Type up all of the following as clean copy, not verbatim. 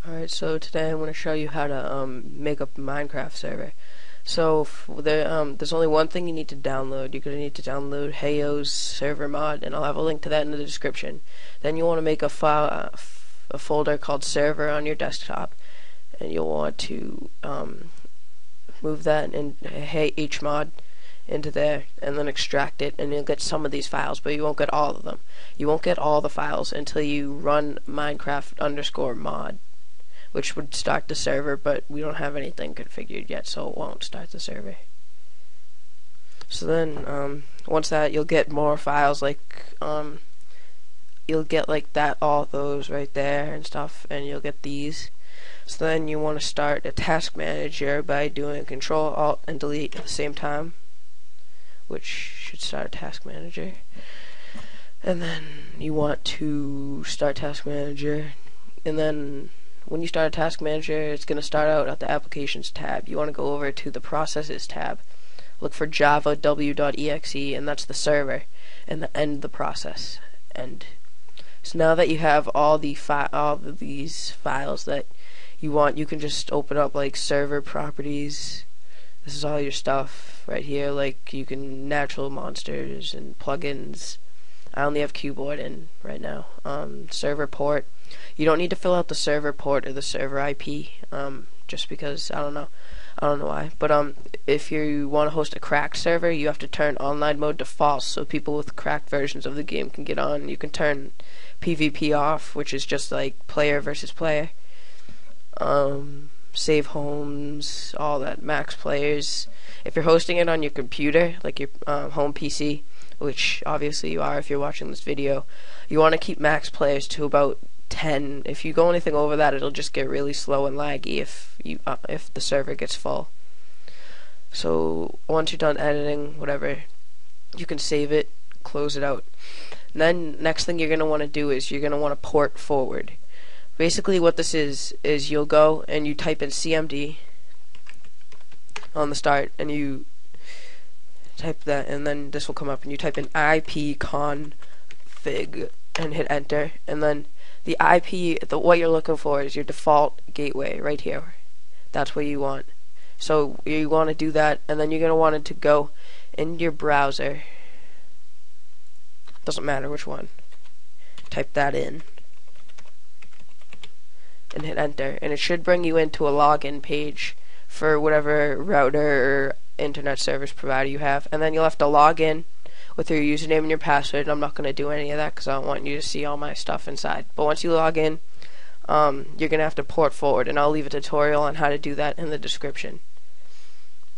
Alright, so today I'm going to show you how to make a Minecraft server. So there's only one thing you need to download. You're going to need to download Heyo's server mod, and I'll have a link to that in the description. Then you want to make a file, a folder called server on your desktop, and you'll want to move that in HMod into there, and then extract it, and you'll get some of these files, but you won't get all of them. You won't get all the files until you run Minecraft_mod. Which would start the server, but we don't have anything configured yet, so it won't start the server. So then, once that, you'll get more files, like, you'll get like that, all those right there and stuff, and you'll get these. So then you want to start a task manager by doing Control, Alt, and Delete at the same time, which should start a task manager. And then you want to start task manager, and then when you start a task manager, it's going to start out at the Applications tab. You want to go over to the Processes tab. Look for Java w.exe, and that's the server, and end the process. End. So now that you have all of these files that you want, you can just open up like server properties. This is all your stuff right here. Like you can natural monsters and plugins. I only have keyboard in right now. Server port. You don't need to fill out the server port or the server IP, just because I don't know why. But if you want to host a cracked server, you have to turn online mode to false, so people with cracked versions of the game can get on. You can turn PvP off, which is just like player versus player. Save homes, all that, max players. If you're hosting it on your computer, like your home PC, which obviously you are if you're watching this video, you want to keep max players to about 10. If you go anything over that, it'll just get really slow and laggy if the server gets full. So once you're done editing, whatever, you can save it, close it out. And then next thing you're going to want to do is you're going to want to port forward. Basically what this is you'll go and you type in CMD on the start, and you type that, and then this will come up, and you type in ipconfig and hit enter, and then the IP, what you're looking for is your default gateway right here. That's what you want. So you want to do that, and then you're going to want it to go in your browser. Doesn't matter which one. Type that in and hit enter, and it should bring you into a login page for whatever router or internet service provider you have, and then you'll have to log in with your username and your password. I'm not going to do any of that because I don't want you to see all my stuff inside. But once you log in, you're going to have to port forward, and I'll leave a tutorial on how to do that in the description.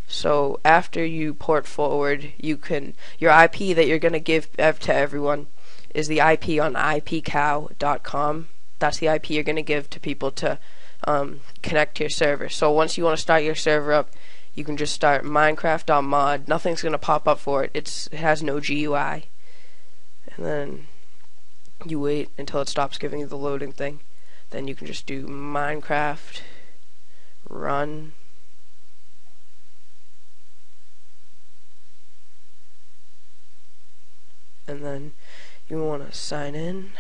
So after you port forward, your IP that you're going to give to everyone is the IP on ipcow.com. That's the IP you're going to give to people to connect to your server. So once you want to start your server up, you can just start Minecraft.mod. Nothing's going to pop up for it. It has no GUI. And then you wait until it stops giving you the loading thing. Then you can just do Minecraft run. And then you want to sign in.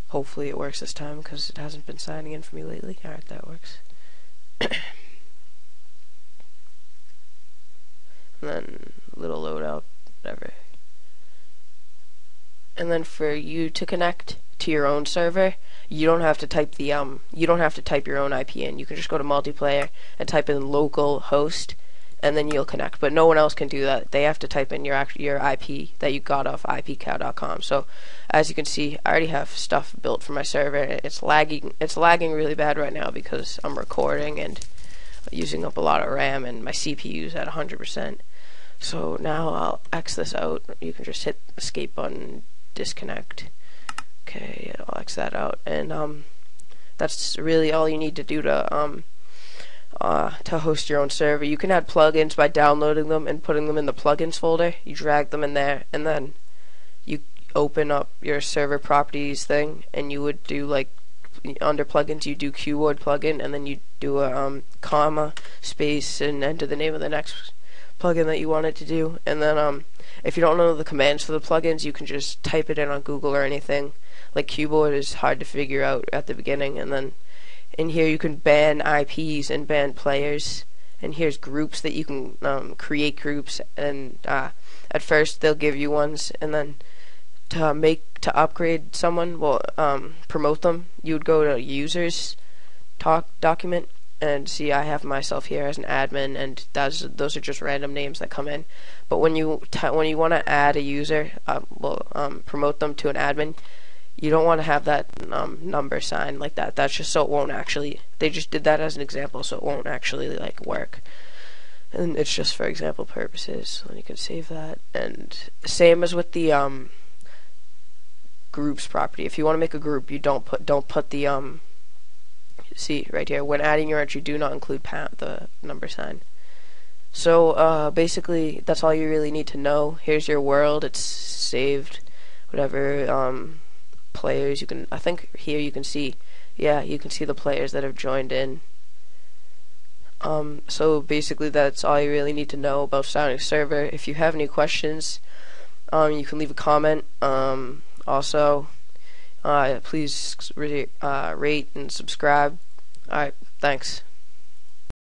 Hopefully it works this time because it hasn't been signing in for me lately. Alright, that works. And then little loadout, whatever. And then for you to connect to your own server, you don't have to type your own IP in. You can just go to multiplayer and type in local host, and then you'll connect. But no one else can do that. They have to type in your IP that you got off ipcow.com. So as you can see, I already have stuff built for my server. It's lagging really bad right now because I'm recording and using up a lot of RAM, and my CPU's at 100%. So now I'll X this out. You can just hit escape button, disconnect. Okay, I'll X that out, and that's really all you need to do to host your own server. You can add plugins by downloading them and putting them in the plugins folder. You drag them in there, and then you open up your server properties thing, and you would do like under plugins, you do keyword plugin, and then you do a comma, space, and enter the name of the next plugin that you want it to do. And then if you don't know the commands for the plugins, you can just type it in on Google or anything. like keyboard is hard to figure out at the beginning, and then in here you can ban IPs and ban players, and here's groups that you can create groups, and at first they'll give you ones, and then to upgrade someone, well, promote them, you would go to users document, and see I have myself here as an admin, and those are just random names that come in. But when you want to add a user, promote them to an admin, you don't want to have that number sign like that. That's just so it won't actually. They just did that as an example, so it won't actually like work. And it's just for example purposes. And you can save that. And same as with the groups property. If you want to make a group, you don't put the see right here. When adding your entry, do not include the number sign. So basically, that's all you really need to know. Here's your world. It's saved. Whatever. Players, you can, I think here you can see, yeah, you can see the players that have joined in. So basically that's all you really need to know about starting a server. If you have any questions, you can leave a comment. Also, please rate and subscribe. Alright, thanks.